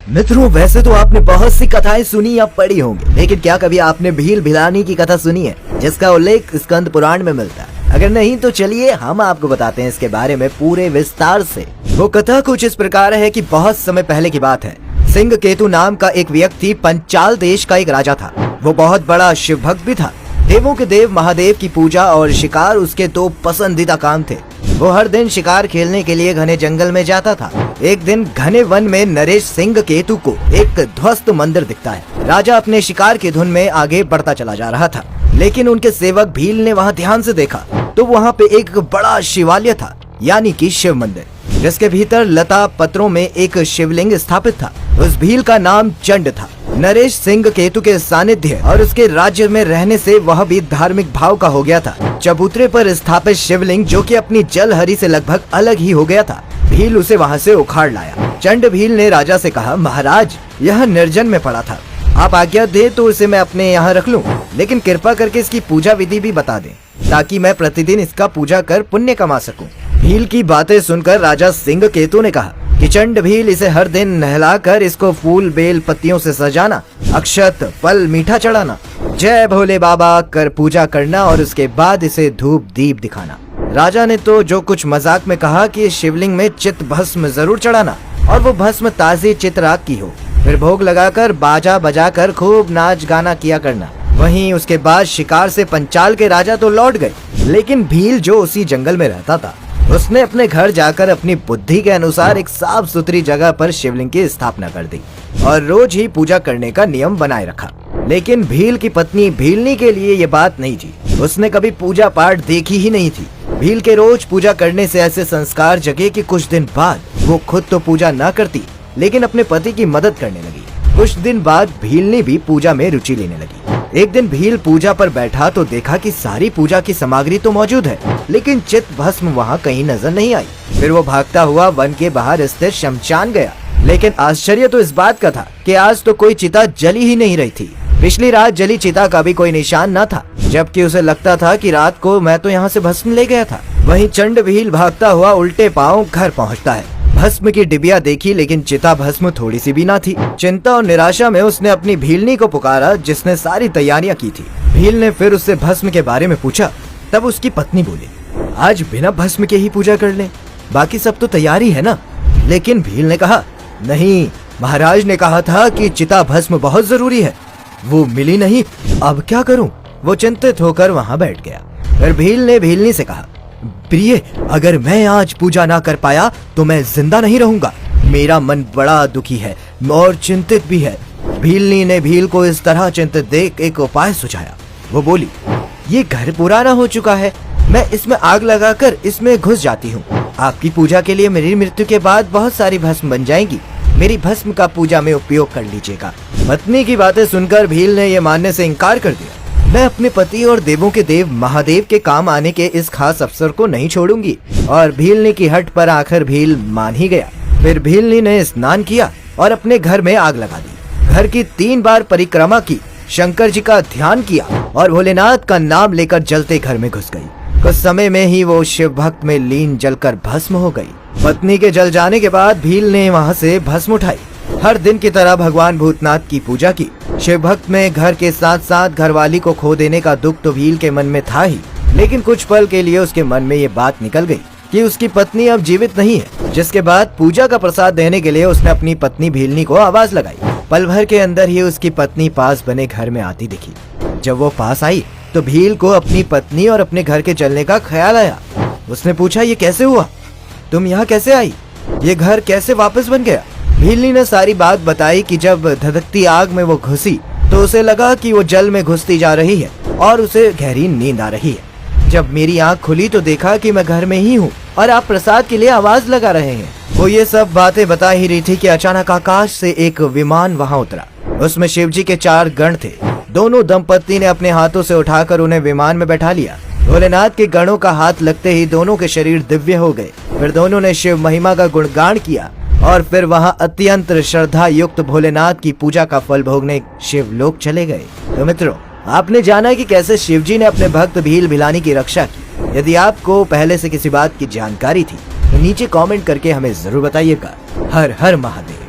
मित्रों, वैसे तो आपने बहुत सी कथाएं सुनी या पढ़ी होंगी, लेकिन क्या कभी आपने भील भिलानी की कथा सुनी है, जिसका उल्लेख स्कंद पुराण में मिलता है? अगर नहीं तो चलिए हम आपको बताते हैं इसके बारे में पूरे विस्तार से। वो कथा कुछ इस प्रकार है कि बहुत समय पहले की बात है। सिंह केतु नाम का एक व्यक्ति पंचाल देश का एक राजा था। वो बहुत बड़ा शिव भक्त भी था। देवों के देव महादेव की पूजा और शिकार उसके दो पसंदीदा काम थे। वो हर दिन शिकार खेलने के लिए घने जंगल में जाता था। एक दिन घने वन में नरेश सिंह केतु को एक ध्वस्त मंदिर दिखता है। राजा अपने शिकार की धुन में आगे बढ़ता चला जा रहा था, लेकिन उनके सेवक भील ने वहाँ ध्यान से देखा तो वहाँ पे एक बड़ा शिवालय था, यानी कि शिव मंदिर, जिसके भीतर लता पत्रों में एक शिवलिंग स्थापित था। उस भील का नाम चंड था। नरेश सिंह केतु के सानिध्य और उसके राज्य में रहने से वह भी धार्मिक भाव का हो गया था। चबूतरे पर स्थापित शिवलिंग, जो कि अपनी जलहरी से लगभग अलग ही हो गया था, भील उसे वहाँ से उखाड़ लाया। चंड भील ने राजा से कहा, महाराज, यह निर्जन में पड़ा था, आप आज्ञा दे तो इसे मैं अपने यहाँ रख लूँ, लेकिन कृपा करके इसकी पूजा विधि भी बता दें, ताकि मैं प्रतिदिन इसका पूजा कर पुण्य कमा सकूं। भील की बातें सुनकर राजा सिंह केतु ने कहा कि चंड भील, इसे हर दिन नहलाकर इसको फूल बेल पत्तियों से सजाना, अक्षत फल मीठा चढ़ाना, जय भोले बाबा कर पूजा करना और उसके बाद इसे धूप दीप दिखाना। राजा ने तो जो कुछ मजाक में कहा कि इस शिवलिंग में चित भस्म जरूर चढ़ाना और वो भस्म ताजी चितराग की हो, फिर भोग लगाकर बाजा बजाकर खूब नाच गाना किया करना। वहीं उसके बाद शिकार से पंचाल के राजा तो लौट गए, लेकिन भील जो उसी जंगल में रहता था, उसने अपने घर जाकर अपनी बुद्धि के अनुसार एक साफ सुथरी जगह पर शिवलिंग की स्थापना कर दी और रोज ही पूजा करने का नियम बनाए रखा। लेकिन भील की पत्नी भीलनी के लिए ये बात नहीं थी। उसने कभी पूजा पाठ देखी ही नहीं थी। भील के रोज पूजा करने से ऐसे संस्कार जगे कि कुछ दिन बाद वो खुद तो पूजा न करती, लेकिन अपने पति की मदद करने लगी। कुछ दिन बाद भीलनी भी पूजा में रुचि लेने लगी। एक दिन भील पूजा पर बैठा तो देखा कि सारी पूजा की सामग्री तो मौजूद है, लेकिन चित भस्म वहाँ कहीं नजर नहीं आई। फिर वो भागता हुआ वन के बाहर स्थित शमशान गया, लेकिन आश्चर्य तो इस बात का था कि आज तो कोई चिता जली ही नहीं रही थी। पिछली रात जली चिता का भी कोई निशान न था, जबकि उसे लगता था कि रात को मैं तो यहाँ से भस्म ले गया था। वहीं चंड भील भागता हुआ उल्टे पांव घर पहुँचता है। भस्म की डिबिया देखी, लेकिन चिता भस्म थोड़ी सी भी ना थी। चिंता और निराशा में उसने अपनी भीलनी को पुकारा, जिसने सारी तैयारियां की थी। भील ने फिर उससे भस्म के बारे में पूछा। तब उसकी पत्नी बोली, आज बिना भस्म के ही पूजा कर ले, बाकी सब तो तैयारी है ना। लेकिन भील ने कहा, नहीं, महाराज ने कहा था कि चिता भस्म बहुत जरूरी है, वो मिली नहीं, अब क्या करूं? वो चिंतित होकर वहां बैठ गया। फिर भील ने भीलनी से कहा, प्रिय, अगर मैं आज पूजा ना कर पाया तो मैं जिंदा नहीं रहूंगा। मेरा मन बड़ा दुखी है और चिंतित भी है। भीलनी ने भील को इस तरह चिंतित देख एक उपाय सुझाया। वो बोली, ये घर पुराना हो चुका है, मैं इसमें आग लगाकर इसमें घुस जाती हूँ। आपकी पूजा के लिए मेरी मृत्यु के बाद बहुत सारी भस्म बन जाएंगी। मेरी भस्म का पूजा में उपयोग कर लीजिएगा। पत्नी की बातें सुनकर भील ने ये मानने से इनकार कर दिया। मैं अपने पति और देवों के देव महादेव के काम आने के इस खास अवसर को नहीं छोड़ूंगी। और भीलनी की हट पर आखिर भील मान ही गया। फिर भीलनी ने स्नान किया और अपने घर में आग लगा दी। घर की 3 बार परिक्रमा की, शंकर जी का ध्यान किया और भोलेनाथ का नाम लेकर जलते घर में घुस गई। कुछ समय में ही वो शिव भक्त में लीन जलकर भस्म हो गई। पत्नी के जल जाने के बाद भील ने वहाँ से भस्म उठाई। हर दिन की तरह भगवान भूतनाथ की पूजा की। शिव भक्त में घर के साथ साथ घरवाली को खो देने का दुख तो भील के मन में था ही, लेकिन कुछ पल के लिए उसके मन में ये बात निकल गई कि उसकी पत्नी अब जीवित नहीं है। जिसके बाद पूजा का प्रसाद देने के लिए उसने अपनी पत्नी भीलनी को आवाज लगाई। पल भर के अंदर ही उसकी पत्नी पास बने घर में आती दिखी। जब वो पास आई तो भील को अपनी पत्नी और अपने घर के चलने का ख्याल आया। उसने पूछा, ये कैसे हुआ? तुम यहाँ कैसे आई? ये घर कैसे वापस बन गया? भीलनी ने सारी बात बताई कि जब धधकती आग में वो घुसी तो उसे लगा कि वो जल में घुसती जा रही है और उसे गहरी नींद आ रही है। जब मेरी आंख खुली तो देखा कि मैं घर में ही हूँ और आप प्रसाद के लिए आवाज लगा रहे हैं। वो ये सब बातें बता ही रही थी कि अचानक आकाश से एक विमान वहाँ उतरा। उसमें शिवजी के 4 गण थे। दोनों दंपत्ति ने अपने हाथों से उठाकर उन्हें विमान में बैठा लिया। भोलेनाथ के गणों का हाथ लगते ही दोनों के शरीर दिव्य हो गए। फिर दोनों ने शिव महिमा का गुणगान किया और फिर वहां अत्यंत श्रद्धा युक्त भोलेनाथ की पूजा का फल भोगने शिवलोक चले गए। तो मित्रों, आपने जाना कि कैसे शिवजी ने अपने भक्त भील भिलानी की रक्षा की। यदि आपको पहले से किसी बात की जानकारी थी तो नीचे कमेंट करके हमें जरूर बताइएगा। हर हर महादेव।